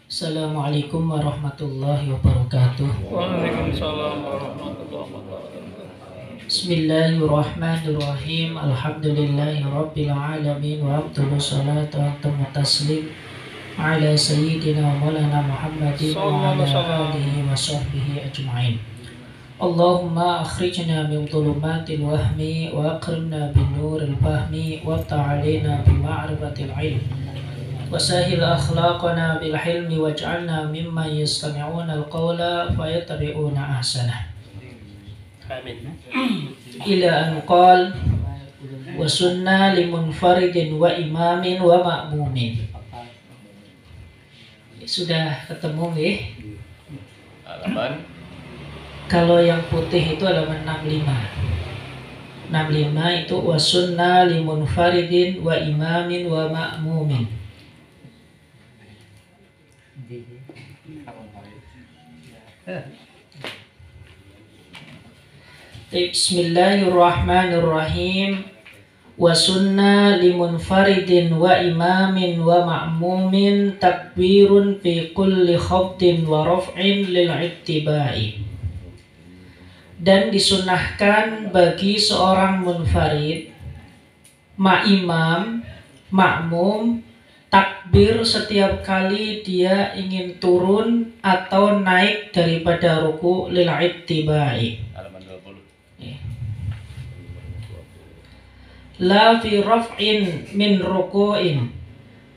Assalamualaikum warahmatullahi wabarakatuh. Waalaikumsalam warahmatullahi wabarakatuh. Bismillahirrahmanirrahim. Alhamdulillahi rabbil alamin wa afdalu salatu wa tammu taslim ala sayyidina wa maulana Muhammadin wa ala alihi wa sahbihi ajma'in. Allahumma akhrijna min dhulumatil wahmi wa akrimna bin nuril fahmi wa ta'alina bi ma'rifatil ilm wasahil akhlaqana bil hilmi waj'alna mimman yastami'una al-qawla fayattabi'una ahsanah. Amin. Ila an qala wa sunna limunfaridin wa imamin wa ma'mumin. Sudah ketemu nggih? Halaman. Kalau yang putih itu halaman 65. 65 itu wa sunna limunfaridin wa imamin wa ma'mumin. Bismillahirrahmanirrahim. Wa sunna limunfaridin wa imamin wa ma'mumin takbirun fi kulli khafdin wa raf'in lil ittiba'i. Dan disunahkan bagi seorang munfarid, ma'imam, makmum, takbir setiap kali dia ingin turun atau naik daripada ruku lil ittiba'i. Halaman 20. La fi raf'in min ruku'in.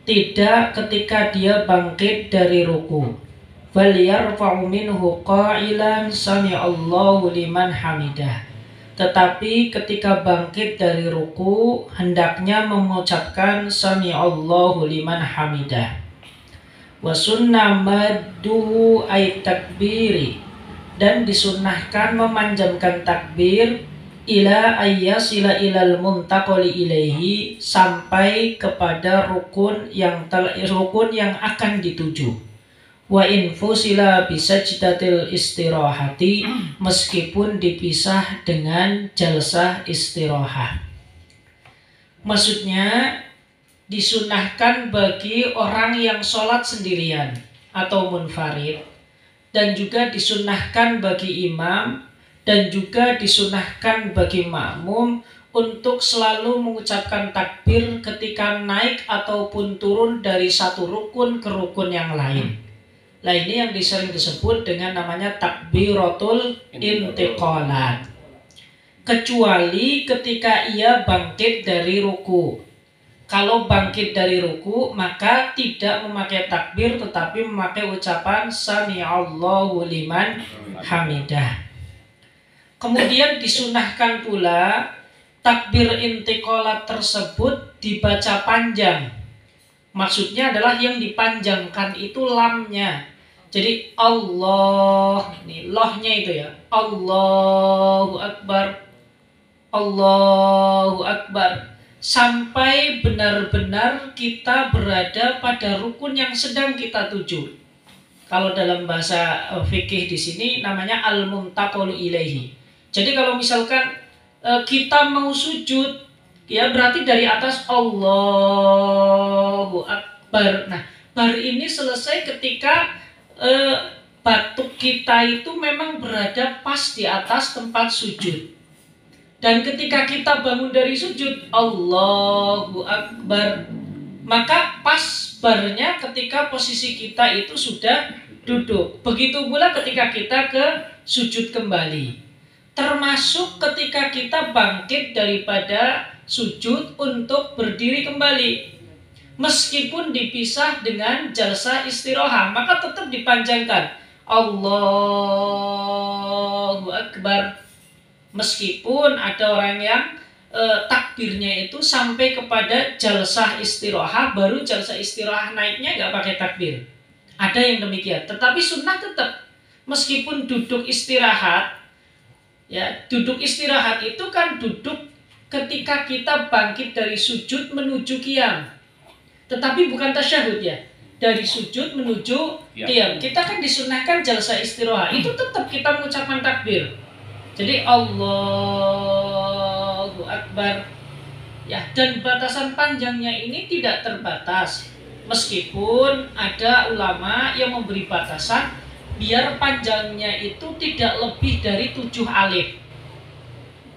Tidak ketika dia bangkit dari ruku. Fal yarfa'u minhu qailan sami'allahu liman hamidah. Tetapi ketika bangkit dari ruku hendaknya mengucapkan sami'allahu liman hamidah. Wa sunnah madduhu ay takbiri. Dan disunnahkan memanjangkan takbir ila ayyasila ilal muntaqali ilaihi, sampai kepada rukun yang akan dituju. Wa infusila bisajdatil istirahati, meskipun dipisah dengan jalsah istirahah. Maksudnya disunahkan bagi orang yang sholat sendirian atau munfarid, dan juga disunahkan bagi imam, dan juga disunahkan bagi makmum untuk selalu mengucapkan takbir ketika naik ataupun turun dari satu rukun ke rukun yang lain. Nah, ini yang sering disebut dengan namanya takbiratul intiqalat. Kecuali ketika ia bangkit dari ruku. Kalau bangkit dari ruku maka tidak memakai takbir tetapi memakai ucapan sami'allahu liman hamidah. Kemudian disunahkan pula takbir intiqalat tersebut dibaca panjang. Maksudnya adalah yang dipanjangkan itu lamnya. Jadi Allah, nih lohnya itu ya. Allahu Akbar, Allahu Akbar, sampai benar-benar kita berada pada rukun yang sedang kita tuju. Kalau dalam bahasa fikih di sini namanya al-muntaqalu ilaihi. Jadi kalau misalkan kita mau sujud, ya berarti dari atas Allahu Akbar. Nah, bar ini selesai ketika batuk kita itu memang berada pas di atas tempat sujud. Dan ketika kita bangun dari sujud, Allahu Akbar, maka pas barnya ketika posisi kita itu sudah duduk. Begitu pula ketika kita ke sujud kembali. Termasuk ketika kita bangkit daripada sujud untuk berdiri kembali, meskipun dipisah dengan jalsah istirahah, maka tetap dipanjangkan Allahu Akbar. Meskipun ada orang yang takbirnya itu sampai kepada jalsah istirahah, baru jalsah istirahah naiknya nggak pakai takbir. Ada yang demikian. Tetapi sunnah tetap, meskipun duduk istirahat, ya duduk istirahat itu kan duduk ketika kita bangkit dari sujud menuju qiyam. Tetapi bukan tasyahud ya. Dari sujud menuju qiyam. Kita kan disunahkan jalsah istirahah. Itu tetap kita mengucapkan takbir. Jadi Allahu Akbar. Ya, dan batasan panjangnya ini tidak terbatas. Meskipun ada ulama yang memberi batasan biar panjangnya itu tidak lebih dari 7 alif.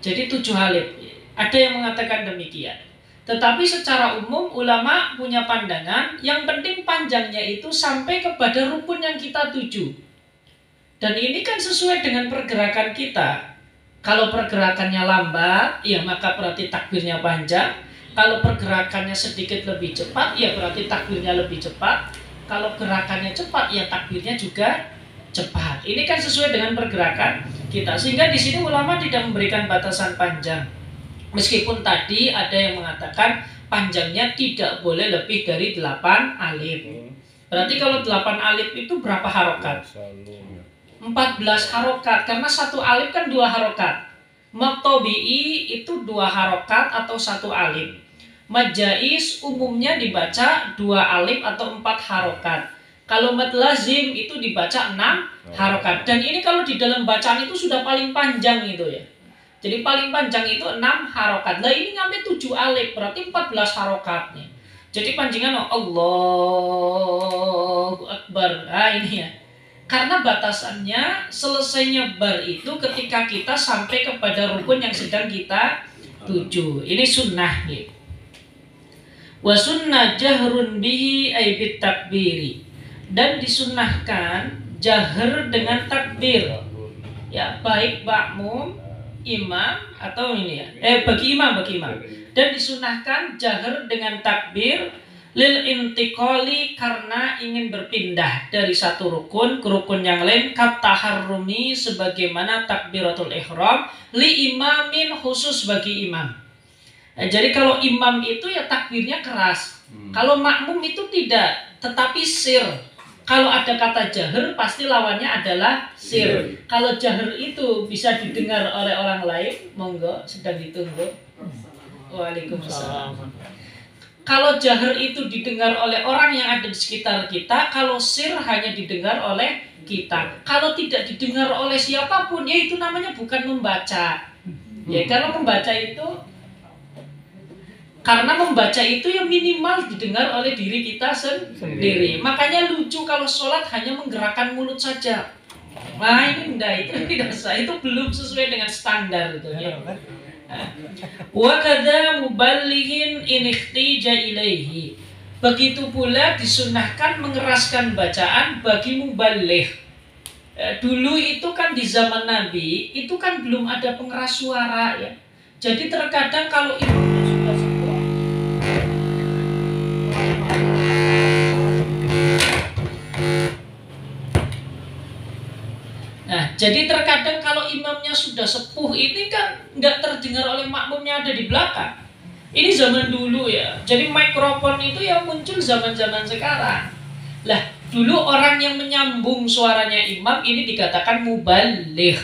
Jadi 7 alif. Ada yang mengatakan demikian. Tetapi secara umum ulama punya pandangan yang penting panjangnya itu sampai kepada rukun yang kita tuju. Dan ini kan sesuai dengan pergerakan kita. Kalau pergerakannya lambat, ya maka berarti takbirnya panjang. Kalau pergerakannya sedikit lebih cepat, ya berarti takbirnya lebih cepat. Kalau gerakannya cepat, ya takbirnya juga cepat. Ini kan sesuai dengan pergerakan kita. Sehingga di sini ulama tidak memberikan batasan panjang. Meskipun tadi ada yang mengatakan panjangnya tidak boleh lebih dari 8 alif. Berarti kalau 8 alif itu berapa harokat? 14 harokat, karena 1 alif kan 2 harokat. Mad tabi'i itu 2 harokat atau 1 alif. Mad jaiz umumnya dibaca 2 alif atau 4 harokat. Kalau mad lazim itu dibaca 6 harokat. Dan ini kalau di dalam bacaan itu sudah paling panjang itu ya. Jadi paling panjang itu 6 harokat. Nah ini sampai 7 alif, berarti 14 harokatnya. Jadi panjangan Allahu Akbar. Nah ini ya. Karena batasannya selesainya bar itu ketika kita sampai kepada rukun yang sedang kita tuju. Ini sunnah gitu. Wa sunnah jahrun bihi ay bit takbiri. Dan disunnahkan jahar dengan takbir. Ya, baik makmum, imam atau ini ya. Bagi imam. Dan disunnahkan jahar dengan takbir lil intiqali karena ingin berpindah dari satu rukun ke rukun yang lain, kataharrumi sebagaimana takbiratul ihram li imamin khusus bagi imam. Jadi kalau imam itu ya takbirnya keras, kalau makmum itu tidak, tetapi sir. Kalau ada kata jahar pasti lawannya adalah sir. Kalau jahar itu bisa didengar oleh orang lain, monggo sedang ditunggu. Waalaikumsalam. Kalau jahar itu didengar oleh orang yang ada di sekitar kita, kalau sir hanya didengar oleh kita. Kalau tidak didengar oleh siapapun, ya itu namanya bukan membaca. Ya, karena membaca itu ya minimal didengar oleh diri kita sendiri. Makanya lucu kalau sholat hanya menggerakkan mulut saja. Nah ini enggak, itu tidak sah, itu belum sesuai dengan standar itu ya. Wa kadza muballighin in ikhtija ilaihi. Begitu pula disunahkan mengeraskan bacaan bagi muballigh. Dulu itu kan di zaman Nabi itu kan belum ada pengeras suara ya. Jadi terkadang kalau imamnya sudah sepuh, nah, jadi terkadang kalau imamnya sudah sepuh ini kan nggak terdengar oleh makmumnya ada di belakang. Ini zaman dulu ya. Jadi mikrofon itu ya muncul zaman-zaman sekarang. Lah, dulu orang yang menyambung suaranya imam ini dikatakan muballigh.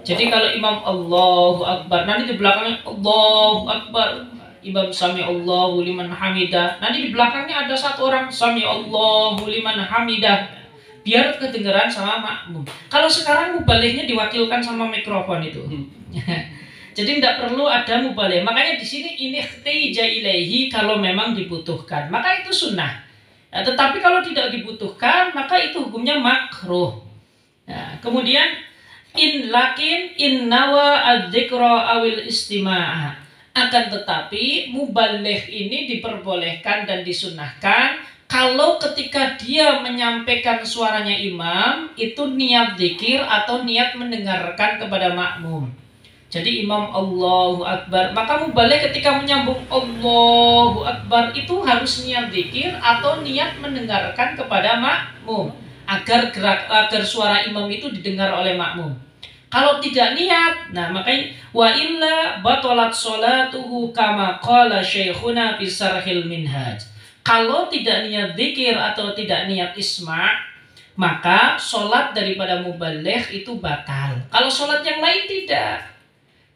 Jadi kalau imam Allahu Akbar, nanti di belakangnya Allahu Akbar. Imam sami Allahu liman hamidah. Nanti di belakangnya ada satu orang sami Allahu liman hamidah. Biar kedengaran sama makmum. Kalau sekarang mubalighnya diwakilkan sama mikrofon itu. Jadi tidak perlu ada mubaligh. Makanya di sini ini ikhtija ilaihi kalau memang dibutuhkan. Maka itu sunnah. Nah, tetapi kalau tidak dibutuhkan, maka itu hukumnya makruh. Nah, kemudian in nawa adzikra awil istima'ah. Akan tetapi mubaligh ini diperbolehkan dan disunnahkan kalau ketika dia menyampaikan suaranya imam itu niat zikir atau niat mendengarkan kepada makmum. Jadi imam Allahu Akbar, maka mubaligh ketika menyambung Allahu Akbar itu harus niat zikir atau niat mendengarkan kepada makmum agar suara imam itu didengar oleh makmum. Kalau tidak niat, nah makanya wa illa batalat sholatuhu kama qala syekhuna fi Syarhil Minhaj. Kalau tidak niat zikir atau tidak niat isma', maka sholat daripada mubaligh itu batal. Kalau sholat yang lain tidak.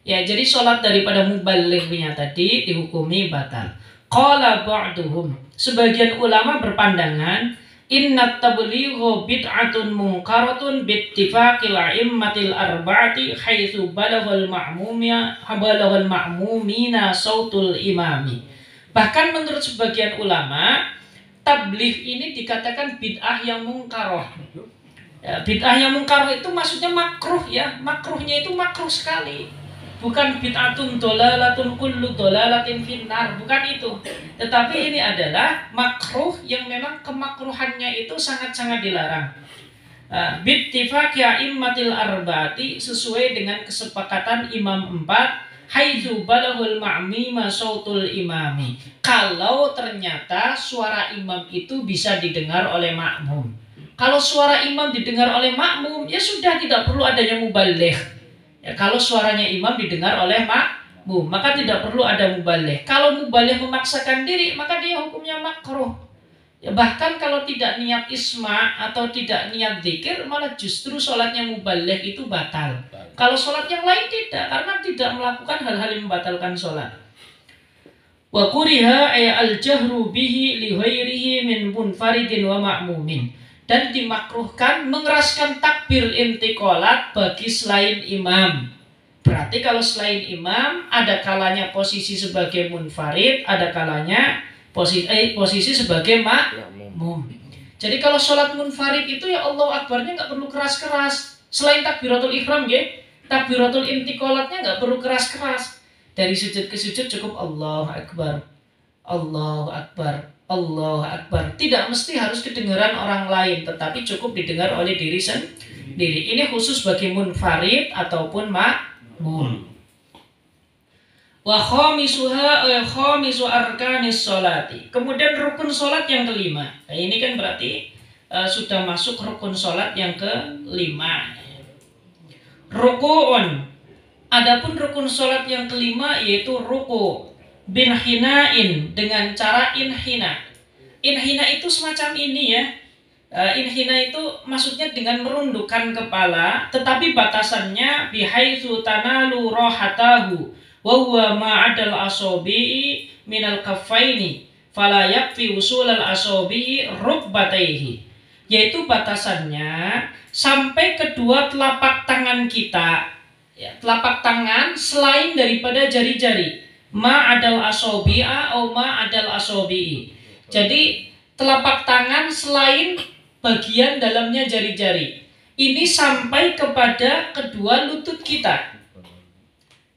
Ya, jadi sholat daripada mubalighnya tadi dihukumi batal. Qala ba'duhum. Sebagian ulama berpandangan Inna tablighu bid'atun munkaratun bittifaqil a'immatil arba'ati haitsu balaghal ma'mumina sautul imami. Bahkan menurut sebagian ulama, tabligh ini dikatakan bid'ah yang munkarah. Ya, bid'ah yang munkarah itu maksudnya makruh ya, makruhnya itu makruh sekali. Bukan bid'atun dolalatun kullu dolalatin finnar, bukan itu. Tetapi ini adalah makruh yang memang kemakruhannya itu sangat-sangat dilarang. Bittifaqi a'immatil arba'ati, sesuai dengan kesepakatan imam 4, haitsu balaghul ma'mima sautul imami. Kalau ternyata suara imam itu bisa didengar oleh makmum. Kalau suara imam didengar oleh makmum, ya sudah tidak perlu adanya mubaligh. Ya, kalau suaranya imam didengar oleh makmum, maka tidak perlu ada mubaligh. Kalau mubaligh memaksakan diri, maka dia hukumnya makruh. Ya, bahkan kalau tidak niat isma atau tidak niat zikir, malah justru sholatnya mubaligh itu batal. Kalau sholat yang lain tidak, karena tidak melakukan hal-hal yang membatalkan sholat. Wa kuriha al-jahru bihi li ghairihi min munfaridin wa ma'mumin. Dan dimakruhkan mengeraskan takbir intiqalat bagi selain imam. Berarti kalau selain imam, ada kalanya posisi sebagai munfarid, ada kalanya posisi sebagai makmum. Jadi kalau sholat munfarid itu ya Allah Akbarnya nggak perlu keras-keras. Selain takbiratul ihram ya, takbiratul intiqalatnya nggak perlu keras-keras. Dari sujud ke sujud cukup Allahu Akbar, Allahu Akbar, Allahu Akbar. Tidak mesti harus kedengaran orang lain, tetapi cukup didengar oleh diri sendiri. Ini khusus bagi munfarid ataupun makmum. Wa khamisu arkanis sholati. Kemudian rukun sholat yang kelima. Nah, ini kan berarti sudah masuk rukun sholat yang kelima. Ruku'un. Adapun rukun sholat yang kelima yaitu ruku' bin hinain, dengan cara inhina. Inhina itu semacam ini ya. Inhina itu maksudnya dengan merundukkan kepala, tetapi batasannya bihaitsu tanalu rohatahu wa huwa ma'adal asabi'i minal kaffaini fala yakfi usulal asabi'i rukbataihi. Yaitu batasannya sampai kedua telapak tangan kita. Ya, telapak tangan selain daripada jari-jari. Ma'adal asabi'a atau ma'adal asabi'i. Jadi telapak tangan selain bagian dalamnya jari-jari. Ini sampai kepada kedua lutut kita.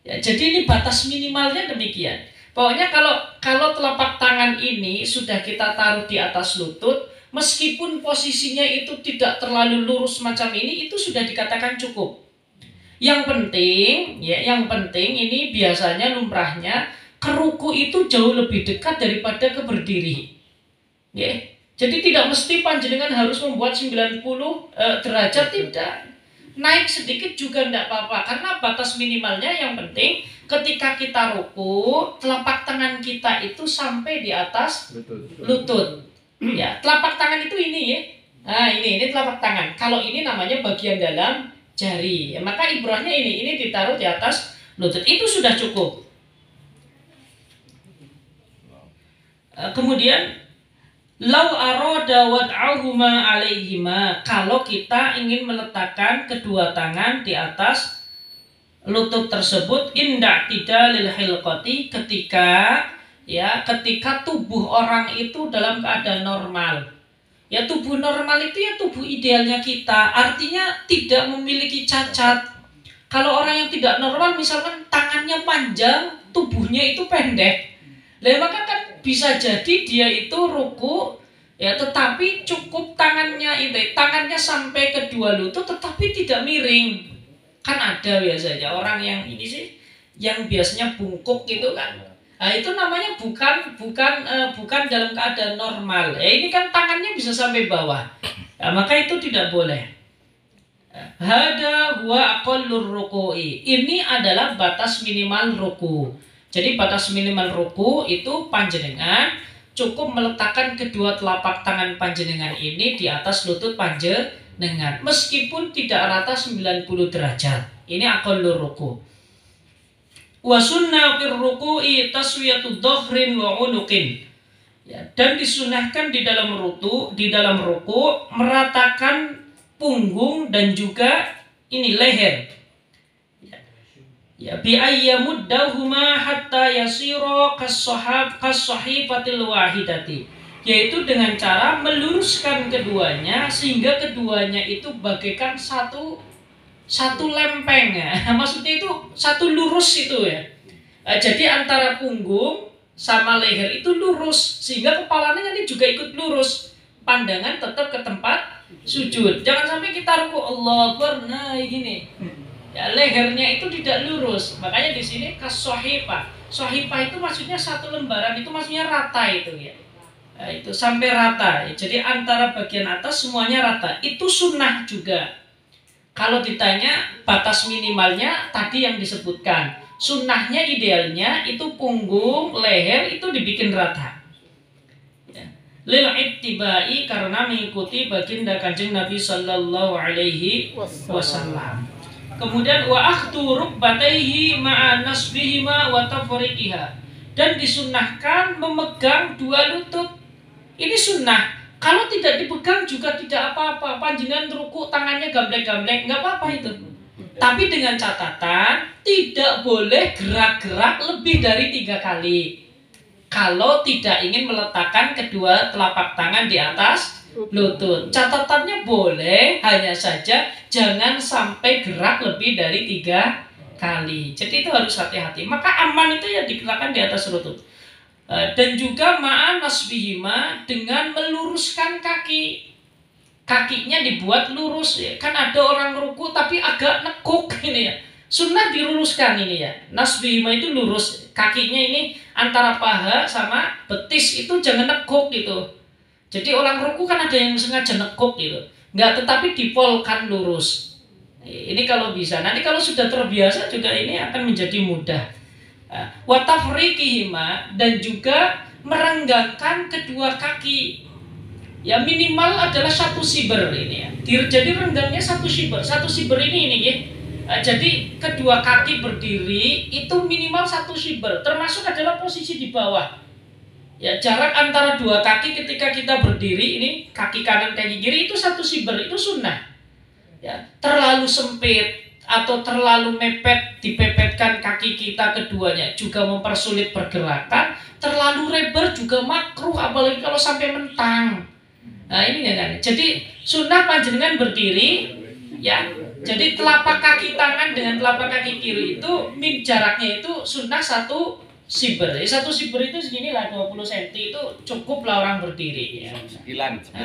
Ya, jadi ini batas minimalnya demikian. Pokoknya kalau telapak tangan ini sudah kita taruh di atas lutut, meskipun posisinya itu tidak terlalu lurus macam ini, itu sudah dikatakan cukup. Yang penting ini biasanya lumrahnya ke ruku itu jauh lebih dekat daripada ke berdiri. Ya. Jadi tidak mesti panjenengan harus membuat 90 derajat, tidak. Naik sedikit juga tidak apa-apa, karena batas minimalnya yang penting ketika kita ruku, telapak tangan kita itu sampai di atas lutut. Ya, telapak tangan itu ini ya. Nah, ini telapak tangan. Kalau ini namanya bagian dalam jari. Ya, maka ibrahnya ini ditaruh di atas lutut. Itu sudah cukup. Kemudian lau aroda wad'ahuma alaihima, kalau kita ingin meletakkan kedua tangan di atas lutut tersebut, inda tidalil hilqati, ketika tubuh orang itu dalam keadaan normal. Ya, tubuh normal itu ya tubuh idealnya kita, artinya tidak memiliki cacat. Kalau orang yang tidak normal, misalkan tangannya panjang, tubuhnya itu pendek, maka kan bisa jadi dia itu ruku ya, tetapi cukup tangannya sampai kedua lutut tetapi tidak miring. Kan ada biasanya orang yang ini sih, yang biasanya bungkuk gitu kan. Nah, itu namanya bukan dalam keadaan normal. Ya, ini kan tangannya bisa sampai bawah. Nah, maka itu tidak boleh. Hada huwa aqallur ruku'i. Ini adalah batas minimal ruku. Jadi batas minimal ruku itu panjenengan cukup meletakkan kedua telapak tangan panjenengan ini di atas lutut panjenengan, meskipun tidak rata 90 derajat. Ini aqallur ruku. Wa sunnah fir ruku'i taswiyatu dhahrin wa unuqin. Ya, dan disunahkan di dalam ruku meratakan punggung dan juga ini leher. Ya, bi ayyamuddahuma hatta yasira kas-sahifatil wahidati, yaitu dengan cara meluruskan keduanya sehingga keduanya itu bagaikan satu lempeng ya. Maksudnya itu satu lurus itu ya. Jadi antara punggung sama leher itu lurus sehingga kepalanya nanti juga ikut lurus. Pandangan tetap ke tempat sujud. Jangan sampai kita ruku Allah Akbar, nah gini. Ya, lehernya itu tidak lurus. Makanya di sini kas-shahifah. Shahifah itu maksudnya satu lembaran, itu maksudnya rata itu ya. Nah, itu sampai rata. Jadi antara bagian atas semuanya rata. Itu sunnah juga. Kalau ditanya batas minimalnya tadi yang disebutkan. Sunnahnya idealnya itu punggung, leher itu dibikin rata. Ya. Lil ittibai, karena mengikuti baginda Kanjeng Nabi sallallahu alaihi wasallam. Kemudian wa akhdhu rukbatayhi ma'a nasbihima wa tafriqiha, dan disunnahkan memegang dua lutut. Ini sunnah. Kalau tidak dipegang juga tidak apa-apa. Panjenengan ruku tangannya gamblek-gamblek, nggak apa-apa itu. Tapi dengan catatan tidak boleh gerak-gerak lebih dari 3 kali. Kalau tidak ingin meletakkan kedua telapak tangan di atas lutut. Catatannya boleh, hanya saja jangan sampai gerak lebih dari 3 kali. Jadi itu harus hati-hati. Maka aman itu ya digerakkan di atas lutut. Dan juga ma'an nasbihima, dengan meluruskan kaki. Kakinya dibuat lurus ya. Kan ada orang ruku tapi agak nekuk ini ya. Sunnah diluruskan ini ya. Nasbihima itu lurus. Kakinya ini antara paha sama betis itu jangan nekuk gitu. Jadi orang ruku kan ada yang sengaja nekuk gitu. Enggak, tetapi dipolkan lurus. Ini kalau bisa. Nanti kalau sudah terbiasa juga ini akan menjadi mudah. Wa tafriqihima, dan juga merenggangkan kedua kaki. Ya minimal adalah 1 siber ini ya. Jadi renggangnya 1 siber. 1 siber ini ya. Jadi kedua kaki berdiri itu minimal 1 siber. Termasuk adalah posisi di bawah. Ya, jarak antara dua kaki ketika kita berdiri ini, kaki kanan kaki kiri itu 1 siber, itu sunnah. Ya, terlalu sempit atau terlalu mepet, dipepetkan kaki kita keduanya juga mempersulit pergerakan. Terlalu lebar juga makruh, apalagi kalau sampai mentang. Nah ini kan. Jadi sunnah panjenengan berdiri ya. Jadi telapak kaki tangan dengan telapak kaki kiri itu jaraknya itu sunnah 1 siber. 1 siber itu segini lah, 20 cm itu cukup lah orang berdiri ya.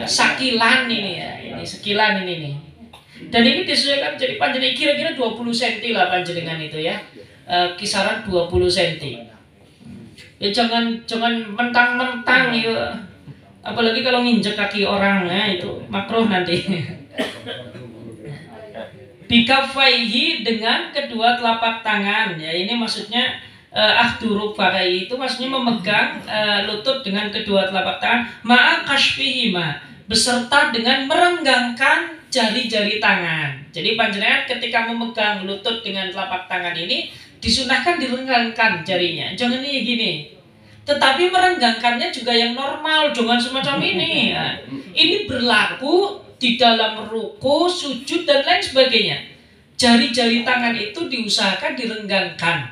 Sakilan ini ya. Ini sekilan ini nih. Dan ini disesuaikan, jadi panjenengan kira-kira 20 cm lah panjenengan itu ya. Kisaran 20 cm. Ya jangan mentang-mentang ya. Apalagi kalau nginjek kaki orang ya, itu makruh nanti. Bikafaihi, dengan kedua telapak tangan ya. Ini maksudnya akhdhu rukbatayhi itu maksudnya memegang lutut dengan kedua telapak tangan, ma'a kashfihima, beserta dengan merenggangkan jari-jari tangan. Jadi panjenengan ketika memegang lutut dengan telapak tangan ini disunahkan direnggangkan jarinya. Jangan ini gini. Tetapi merenggangkannya juga yang normal, jangan semacam ini. Nah, ini berlaku di dalam ruku, sujud dan lain sebagainya. Jari-jari tangan itu diusahakan direnggangkan.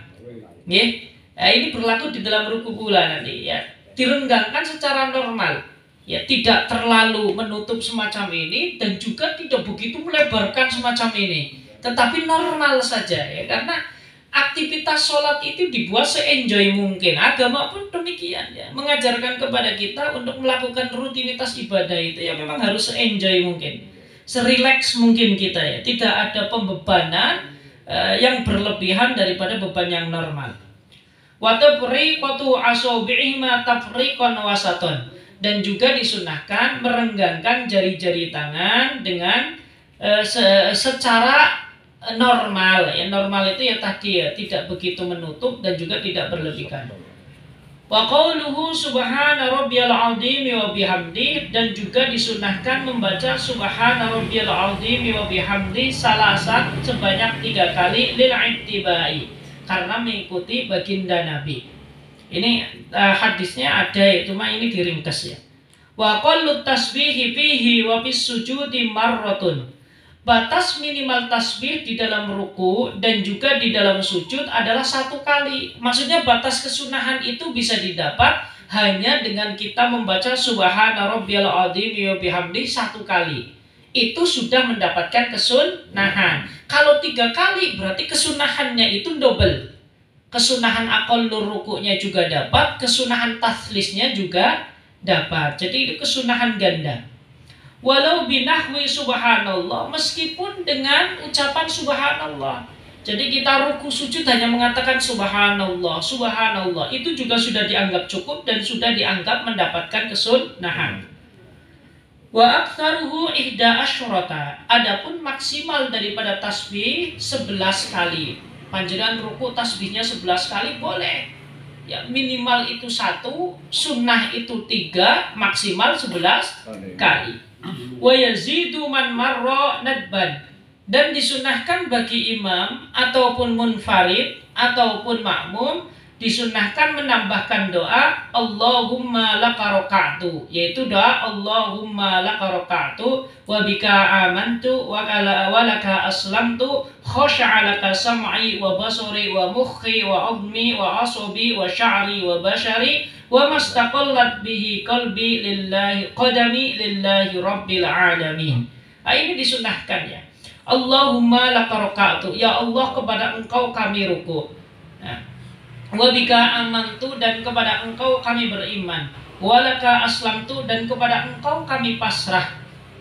Nah, ini berlaku di dalam ruku pula nanti ya. Direnggangkan secara normal. Ya, tidak terlalu menutup semacam ini dan juga tidak begitu melebarkan semacam ini. Tetapi normal saja ya, karena aktivitas sholat itu dibuat se-enjoy mungkin. Agama pun demikian ya, mengajarkan kepada kita untuk melakukan rutinitas ibadah itu ya memang harus se-enjoy mungkin, se-relax mungkin kita ya. Tidak ada pembebanan yang berlebihan daripada beban yang normal. Wa tafriqatu asabi'ihima tafriqan wasaton, dan juga disunahkan merenggangkan jari-jari tangan dengan secara normal ya. Normal itu ya tadi ya, tidak begitu menutup dan juga tidak berlebihan. Wa qauluhu subhana rabbiyal azim wa bihamdi, dan juga disunahkan membaca subhana rabbiyal azim wa bihamdi salasan, sebanyak 3 kali, lil ittibai, karena mengikuti baginda Nabi. Ini hadisnya ada ya, cuma ini diringkas ya. Wa qallu tasbihi fihi wa fis sujudi marratun. Batas minimal tasbih di dalam ruku dan juga di dalam sujud adalah 1 kali. Maksudnya batas kesunahan itu bisa didapat hanya dengan kita membaca subhana rabbiyal azim wa bihamdi 1 kali. Itu sudah mendapatkan kesunahan. Kalau 3 kali berarti kesunahannya itu double. Kesunahan aqallur rukunya juga dapat, kesunahan taslisnya juga dapat. Jadi itu kesunahan ganda. Walau binahwi subhanallah, meskipun dengan ucapan subhanallah. Jadi kita ruku sujud hanya mengatakan subhanallah, subhanallah, itu juga sudah dianggap cukup dan sudah dianggap mendapatkan kesunahan. Wa aktsaruhu ihda asyrata. Adapun maksimal daripada tasbih 11 kali. Panjenengan ruku tasbihnya 11 kali boleh. Ya minimal itu 1, sunnah itu 3, maksimal 11 kali. Wa yazidu man marra nadban, dan disunahkan bagi imam ataupun munfarid ataupun makmum disunahkan menambahkan doa Allahumma laka raka'tu, yaitu doa Allahumma laka raka'tu wa bika amantu wa laka aslamtu khasha'a laka sam'i wa basari wa mukhi wa 'azmi wa 'asabi wa sya'ri wa bashari wa mastaqallat bihi qalbi lillahi qadami lillahi rabbil alamin. Ini disunahkan ya. Allahumma laka raka'tu, ya Allah kepada engkau kami ruku. Wa bika amantu, dan kepada engkau kami beriman. Wa laka aslamtu, dan kepada engkau kami pasrah.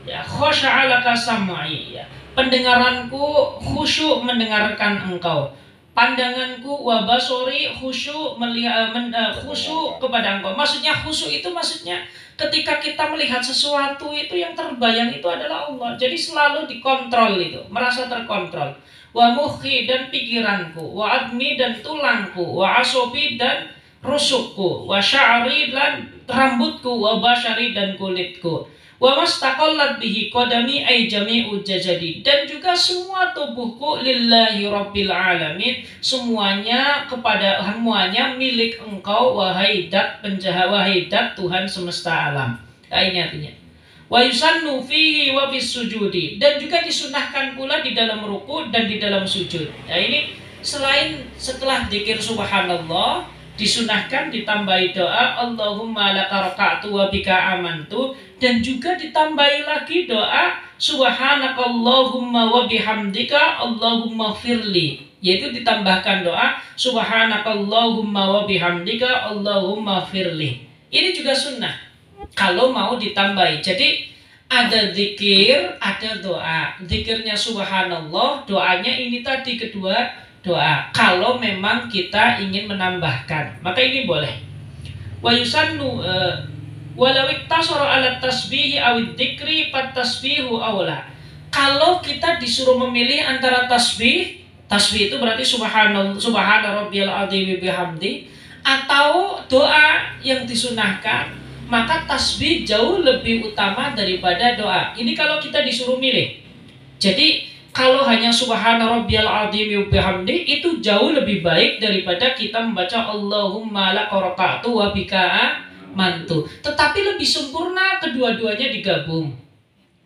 Ya, khasha'a laka sam'i, ya. Pendengaranku khusyuk mendengarkan engkau. Pandanganku wa basori khusyuk melihat khusyuk kepada engkau. Maksudnya khusyuk itu maksudnya ketika kita melihat sesuatu itu yang terbayang itu adalah Allah. Jadi selalu dikontrol itu, merasa terkontrol. Wa mukhi, dan pikiranku, wa admi, dan tulangku, wa asobi, dan rusukku, wa sya'ri, dan rambutku, wa bashari, dan kulitku. Wa mastaqallat bihi qadami ay jami'u jasadi, dan juga semua tubuhku lillahi rabbil alamin, semuanya milik engkau wahai dat penjahat, wahai dat Tuhan semesta alam. Ini artinya. Wa yusannu fihi wa bis sujudi, dan juga disunahkan pula di dalam ruku dan di dalam sujud. Nah ini selain setelah dzikir subhanallah disunahkan ditambahi doa Allahumma laka raka'tu wa bika amantu, dan juga ditambahi lagi doa subhanakallahumma wa bihamdika Allahumma firli, yaitu ditambahkan doa subhanakallahumma wa bihamdika Allahumma firli. Ini juga sunnah kalau mau ditambahi. Jadi ada zikir, ada doa. Zikirnya subhanallah, doanya ini tadi kedua doa. Kalau memang kita ingin menambahkan, maka ini boleh. Wa yusannu walau iktasara ala tasbihi awid dzikri pat tasbihu aula. Kalau kita disuruh memilih antara tasbih itu berarti subhanallah, subhana rabbiyal azim bihamdi, atau doa yang disunahkan, maka tasbih jauh lebih utama daripada doa. Ini kalau kita disuruh milih. Jadi kalau hanya subhana rabbiyal azim wa bihamdi itu jauh lebih baik daripada kita membaca Allahumma laka raka'tu wa bika mantu. Tetapi lebih sempurna kedua-duanya digabung.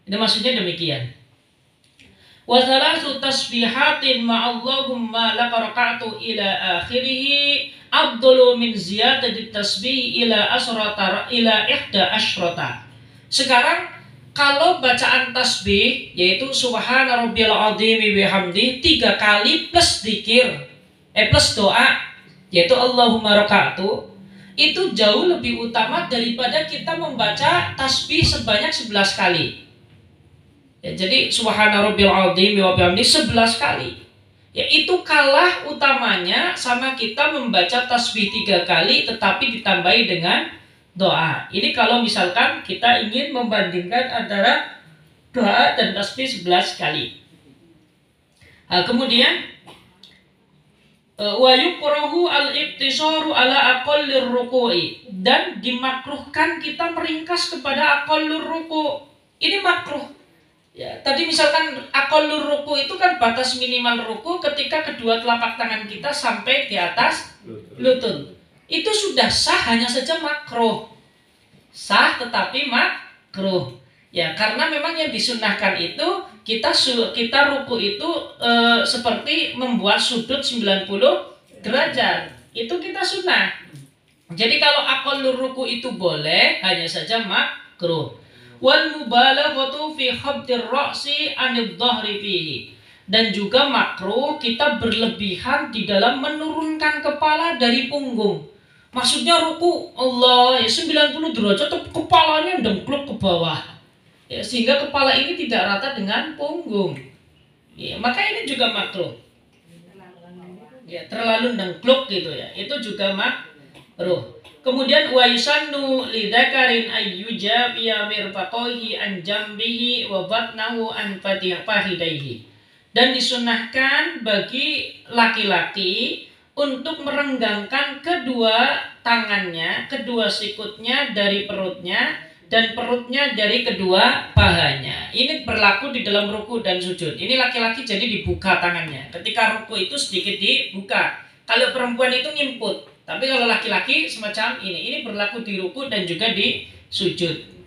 Ini maksudnya demikian. Wa thalathu tasbihatin ma Allahumma laka raka'tu ila akhirih afdalu min ziyadati tasbih ila ihda asyrata. Sekarang kalau bacaan tasbih yaitu subhana rabbiyal azim bihamdi 3 kali plus dzikir plus doa yaitu Allahumma raka'tu, itu jauh lebih utama daripada kita membaca tasbih sebanyak 11 kali. Ya, jadi subhana rabbiyal azim wa bihamdi 11 kali. Ya itu kalah utamanya sama kita membaca tasbih 3 kali tetapi ditambahi dengan doa. Ini kalau misalkan kita ingin membandingkan antara doa dan tasbih 11 kali. Nah, kemudian wa yukrahu al-iktisaru ala aqallir ruku'i, dan dimakruhkan kita meringkas kepada aqallur ruku'. Ini makruh. Ya, tadi misalkan aqallur ruku' itu kan batas minimal ruku' ketika kedua telapak tangan kita sampai di atas lutut. itu sudah sah, hanya saja makruh. Sah tetapi makruh. Ya, karena memang yang disunnahkan itu kita ruku itu seperti membuat sudut 90 derajat. Itu kita sunnah. Jadi kalau aqallur ruku itu boleh, hanya saja makruh. Wal mubalaghatu fi khabdir ra'si 'anil dhahri fihi. Dan juga makruh kita berlebihan di dalam menurunkan kepala dari punggung. Maksudnya ruku Allah ya 90 derajat tapi kepalanya dengkluk ke bawah. Ya, sehingga kepala ini tidak rata dengan punggung. Ya, maka ini juga makruh. Ya, terlalu dengkluk gitu ya. Itu juga makruh. Kemudian wa yusannu lidzakarin ayyuja biya mirfaqaihi an jambihi wa batnahu an fahidaihi. Dan disunahkan bagi laki-laki untuk merenggangkan kedua tangannya, kedua sikutnya dari perutnya, dan perutnya dari kedua pahanya. Ini berlaku di dalam ruku dan sujud. Ini laki-laki jadi dibuka tangannya. Ketika ruku itu sedikit dibuka. Kalau perempuan itu ngimput. Tapi kalau laki-laki semacam ini. Ini berlaku di ruku dan juga di sujud.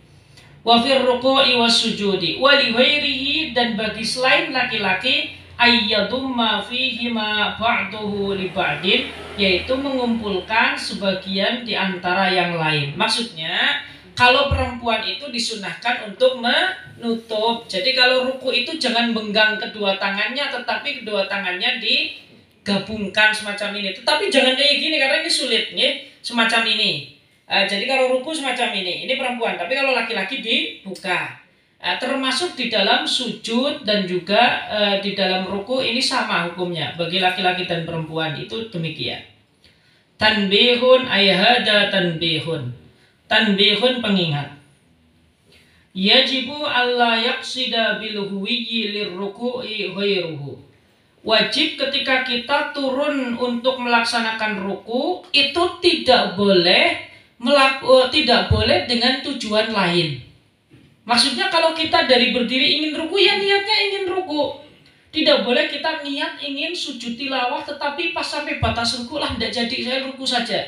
Wa fir ruku'i was sujudi wa li ghairihi, dan bagi selain laki-laki ayyadumma fihi ma ba'duhu li ba'din, yaitu mengumpulkan sebagian di antara yang lain. Maksudnya kalau perempuan itu disunahkan untuk menutup. Jadi kalau ruku itu jangan benggang kedua tangannya, tetapi kedua tangannya digabungkan semacam ini. Tetapi jangan kayak gini karena ini sulit nih, semacam ini. Jadi kalau ruku semacam ini perempuan, tapi kalau laki-laki dibuka. Termasuk di dalam sujud dan juga di dalam ruku ini sama hukumnya bagi laki-laki dan perempuan, itu demikian. Tanbihun ayhada tanbihun. Tanbihun pengingat. Yajibu alla yaqsida bil huwiyyi lirruku'i ghairuhu. Wajib ketika kita turun untuk melaksanakan ruku itu tidak boleh dengan tujuan lain. Maksudnya kalau kita dari berdiri ingin ruku, ya niatnya ingin ruku. Tidak boleh kita niat ingin sujud tilawah, tetapi pas sampai batas ruku lah tidak jadi, saya ruku saja.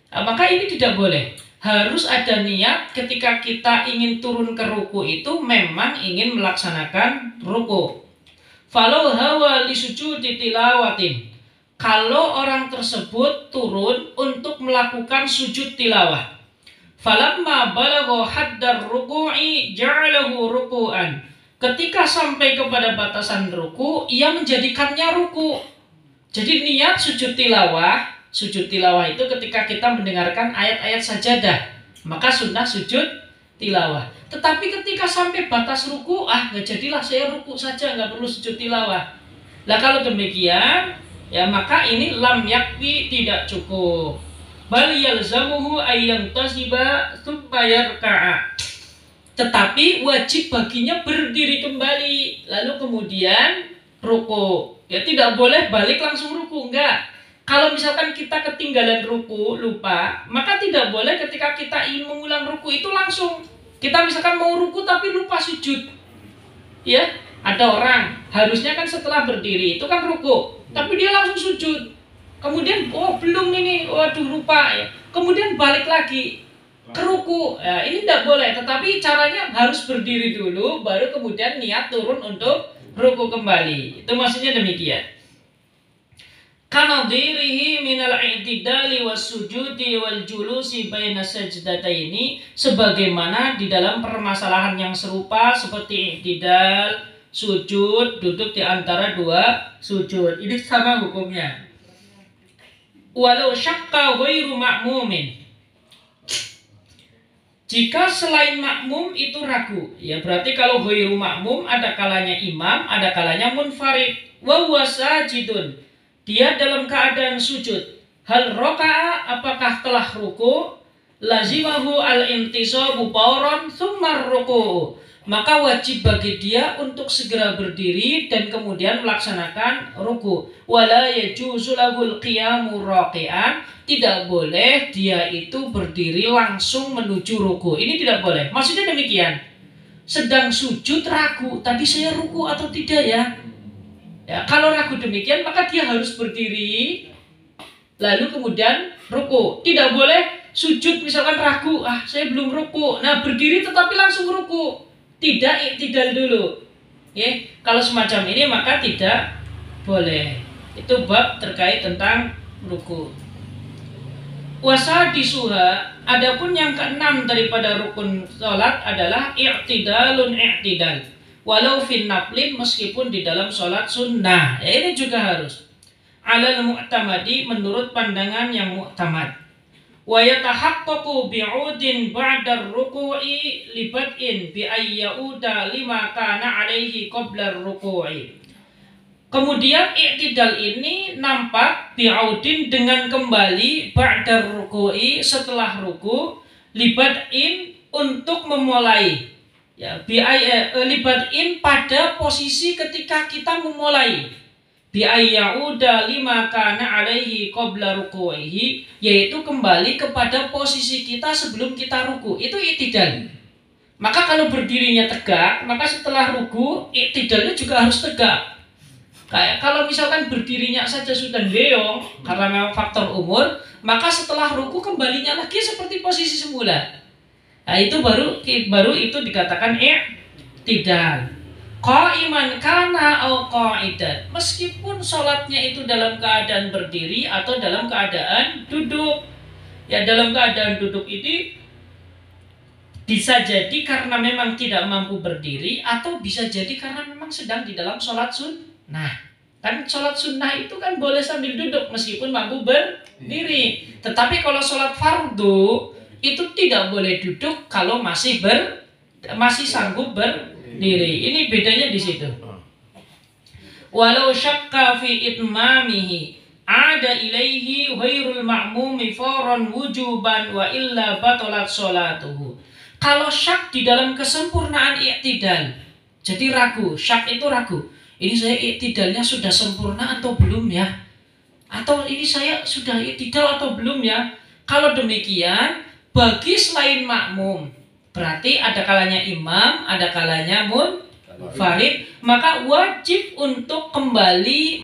Maka ini tidak boleh. Harus ada niat ketika kita ingin turun ke ruku itu memang ingin melaksanakan ruku. Falau hawa li sujudi tilawatin. Kalau orang tersebut turun untuk melakukan sujud tilawah, falamma balagha haddar ruku'i ja'alahu ruku'an. Ketika sampai kepada batasan ruku, ia menjadikannya ruku. Jadi niat sujud tilawah itu ketika kita mendengarkan ayat-ayat sajadah, maka sunnah sujud tilawah. Tetapi ketika sampai batas ruku, nggak jadilah saya ruku saja, nggak perlu sujud tilawah. Nah kalau demikian, ya maka ini lam yakfi, tidak cukup. Bal yalzamuhu ayyam tasiba tsumma yarka'a. Tetapi wajib baginya berdiri kembali lalu kemudian ruku. Ya tidak boleh balik langsung ruku, enggak. Kalau misalkan kita ketinggalan ruku, lupa, maka tidak boleh ketika kita ingin mengulang ruku itu langsung. Kita misalkan mau ruku tapi lupa sujud. Ya, ada orang harusnya kan setelah berdiri itu kan ruku, tapi dia langsung sujud. Kemudian belum ini, waduh lupa ya. Kemudian balik lagi ke ruku. Ya, ini tidak boleh, tetapi caranya harus berdiri dulu baru kemudian niat turun untuk ruku kembali. Itu maksudnya demikian. Kana dhirihi minal i'tidali was sujudi wal julusi baina sajdataini, sebagaimana di dalam permasalahan yang serupa seperti i'tidal, sujud, duduk di antara dua sujud. Ini sama hukumnya. Walau syakka ghairu ma'mumin. Jika selain makmum itu ragu, ya berarti kalau ghairu ma'mum ada kalanya imam, ada kalanya munfarid. Wa huwa sajidun, dia dalam keadaan sujud. Hal roka'a, apakah telah ruku? Lazimahu al-intisabu fawran tsumma ruku'. Maka wajib bagi dia untuk segera berdiri dan kemudian melaksanakan ruku. Wala yajuzu lahul qiyamu raqi'an. Tidak boleh dia itu berdiri langsung menuju ruku. Ini tidak boleh. Maksudnya demikian. Sedang sujud ragu, tadi saya ruku atau tidak ya? Ya, kalau ragu demikian maka dia harus berdiri lalu kemudian ruku. Tidak boleh sujud misalkan ragu, saya belum ruku. Nah, berdiri tetapi langsung ruku. Tidak iktidal dulu. Kalau semacam ini maka tidak boleh. Itu bab terkait tentang ruku. Wasadisuha, adapun yang keenam daripada rukun sholat adalah i'tidalun i'tidal. Walau fin naflin, meskipun di dalam sholat sunnah. Ini juga harus. Alal mu'tamadi, menurut pandangan yang mu'tamad. Wa yatahaqqaqu bi'udin ba'dar ruku'i libad'in bi'ayyauda lima kana alaihi qablar ruku'i. Kemudian i'tidal ini nampak bi'audin dengan kembali ba'dar ruku'i, setelah ruku, libad'in untuk memulai. Ya, libad'in pada posisi ketika kita memulai. Bi'ayyauda lima kana alaihi qabla ruku'ihi, yaitu kembali kepada posisi kita sebelum kita ruku. Itu i'tidal. Maka kalau berdirinya tegak, maka setelah ruku i'tidalnya juga harus tegak. Kayak kalau misalkan berdirinya saja sudah geong karena memang faktor umur, maka setelah ruku kembalinya lagi seperti posisi semula. Nah, itu baru itu dikatakan i'tidal. Qa'iman kana au qa'idan, meskipun sholatnya itu dalam keadaan berdiri atau dalam keadaan duduk. Ya, dalam keadaan duduk ini bisa jadi karena memang tidak mampu berdiri, atau bisa jadi karena memang sedang di dalam sholat sunnah. Kan sholat sunnah itu kan boleh sambil duduk meskipun mampu berdiri. Tetapi kalau sholat fardu itu tidak boleh duduk kalau masih sanggup berdiri. Ini bedanya di situ. Walau syakka fi itmamihi ada ilaihi ghairul ma'mumi faran wujuban wa illa batalat sholatuhu. Kalau syak di dalam kesempurnaan i'tidal, jadi ragu, syak itu ragu. Ini saya i'tidalnya sudah sempurna atau belum ya? Atau ini saya sudah i'tidal atau belum ya? Kalau demikian, bagi selain makmum, berarti ada kalanya imam, ada kalanya munfarid, maka wajib untuk kembali